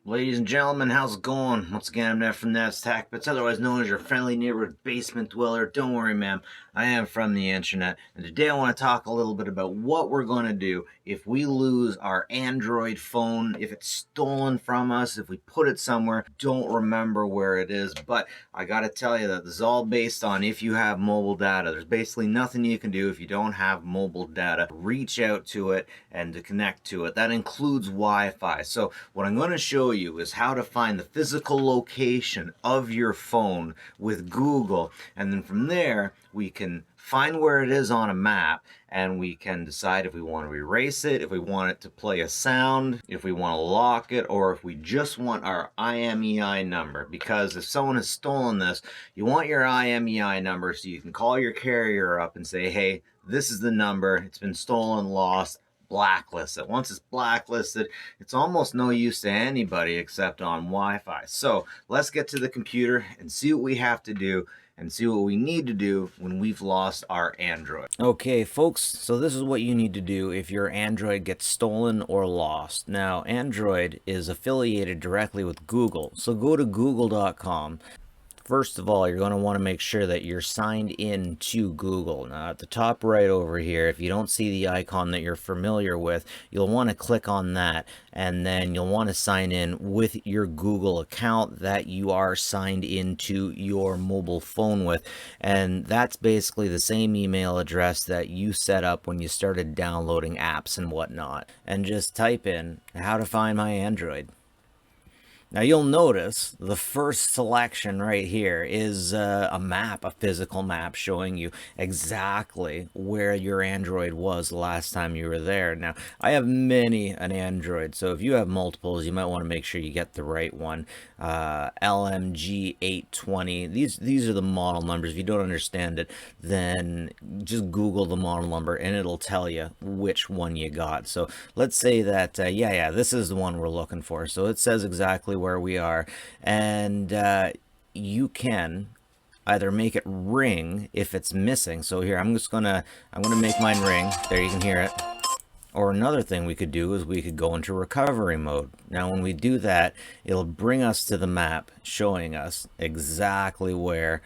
Ladies and gentlemen, how's it going? Once again, I'm Ned from Ned's Tech, but it's otherwise known as your friendly neighborhood basement dweller. Don't worry, ma'am. I am from the internet, and today I want to talk a little bit about what we're going to do if we lose our Android phone, if it's stolen from us, if we put it somewhere, don't remember where it is. But I got to tell you that this is all based on if you have mobile data. There's basically nothing you can do if you don't have mobile data. Reach out to it and to connect to it. That includes Wi-Fi. So what I'm going to show you is how to find the physical location of your phone with Google, and then from there we can find where it is on a map, and we can decide if we want to erase it, if we want it to play a sound, if we want to lock it, or if we just want our IMEI number. Because if someone has stolen this, you want your IMEI number so you can call your carrier up and say, hey, this is the number, it's been stolen, lost, blacklist it. Once it's blacklisted, it's almost no use to anybody except on Wi-Fi. So let's get to the computer and see what we have to do and see what we need to do when we've lost our Android. Okay, folks, so this is what you need to do if your Android gets stolen or lost. Now, Android is affiliated directly with Google, so go to google.com. First of all, you're going to want to make sure that you're signed in to Google. Now, at the top right over here, if you don't see the icon that you're familiar with, you'll want to click on that, and then you'll want to sign in with your Google account that you are signed into your mobile phone with. And that's basically the same email address that you set up when you started downloading apps and whatnot. And just type in how to find my Android. Now you'll notice the first selection right here is a map, a physical map showing you exactly where your Android was the last time you were there. Now I have an Android, so if you have multiples, you might want to make sure you get the right one. LMG 820. These are the model numbers. If you don't understand it, then just Google the model number and it'll tell you which one you got. So let's say that yeah, this is the one we're looking for. So it says exactly where we are, and you can either make it ring if it's missing. So here I'm gonna make mine ring. There, you can hear it. Or another thing we could do is we could go into recovery mode. Now when we do that, it'll bring us to the map showing us exactly where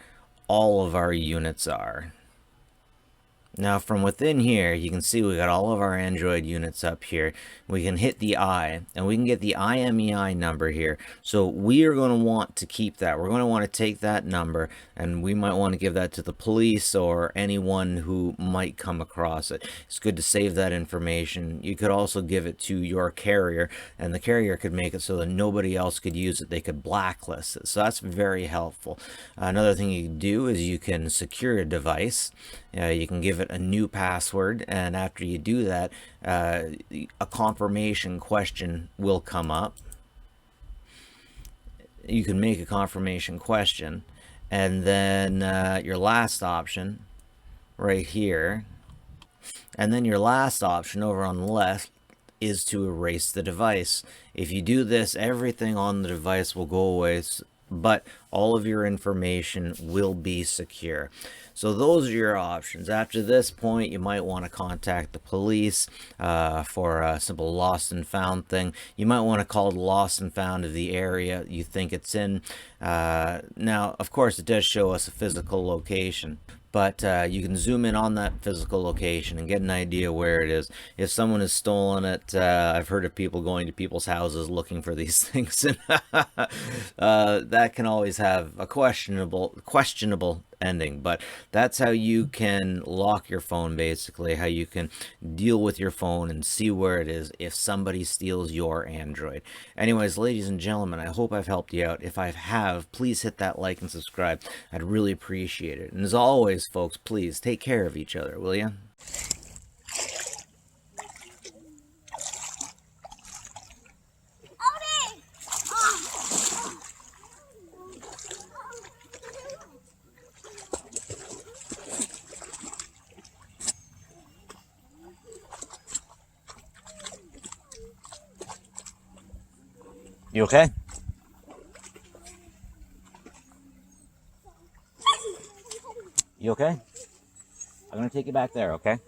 all of our units are. Now from within here, you can see we got all of our Android units up here. We can hit the I, and we can get the IMEI number here. So we are going to want to keep that. We're going to want to take that number, and we might want to give that to the police or anyone who might come across it. It's good to save that information. You could also give it to your carrier, and the carrier could make it so that nobody else could use it. They could blacklist it. So that's very helpful. Another thing you can do is you can secure a device. You can give it a new password, and after you do that, a confirmation question will come up. You can make a confirmation question, and then your last option right here, and then your last option over on the left is to erase the device. If you do this, everything on the device will go away, but all of your information will be secure. So those are your options. After this point, you might want to contact the police for a simple lost and found thing. You might want to call the lost and found of the area you think it's in. Now, of course, it does show us a physical location, but you can zoom in on that physical location and get an idea where it is. If someone has stolen it, I've heard of people going to people's houses looking for these things, and that can always have a questionable ending. But that's how you can lock your phone, basically, how you can deal with your phone and see where it is if somebody steals your Android. Anyways, ladies and gentlemen, I hope I've helped you out. If I have, please hit that like and subscribe. I'd really appreciate it. And as always, folks, please take care of each other, will you? You okay? You okay? I'm gonna take you back there, okay?